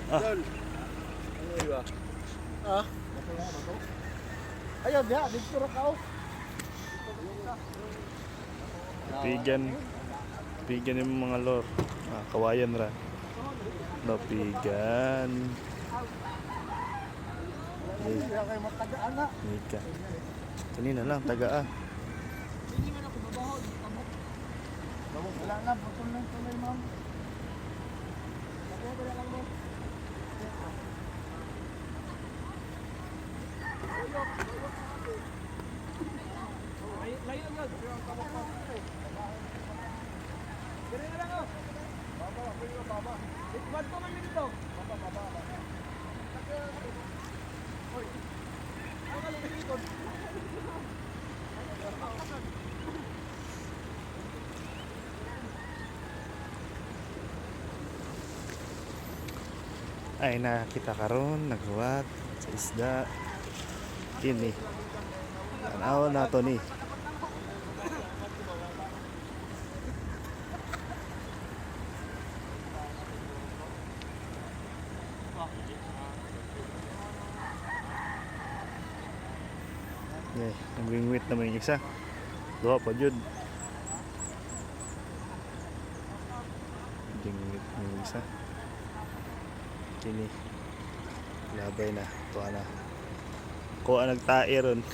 Ah. Dol. Ano iba? Ah. Ayun, ya, dito ra kao. Pigan. Pigan yung mga lor. Ah, kawayan ra. No, pigan. Ay, kay matagaan na. Nika. Kanina lang, taga ah. Hindi man ako babahod, kamot. Wala na, butol na ito na ma'am. Ako ba lang mo? Layo yun. Ganun na lang o. Baba. Ba't ko man dito? Baba. Hoy. Ako ka lang dito. Ay nakita karon naghuwat sa isda. Kini. Tanaw na to ni. Yeah, nagwingwit naman yung isa. Duha pa jud. Dingwit yung isa. Kini. Labay na. Tuwa na. Kuha nagtae ron.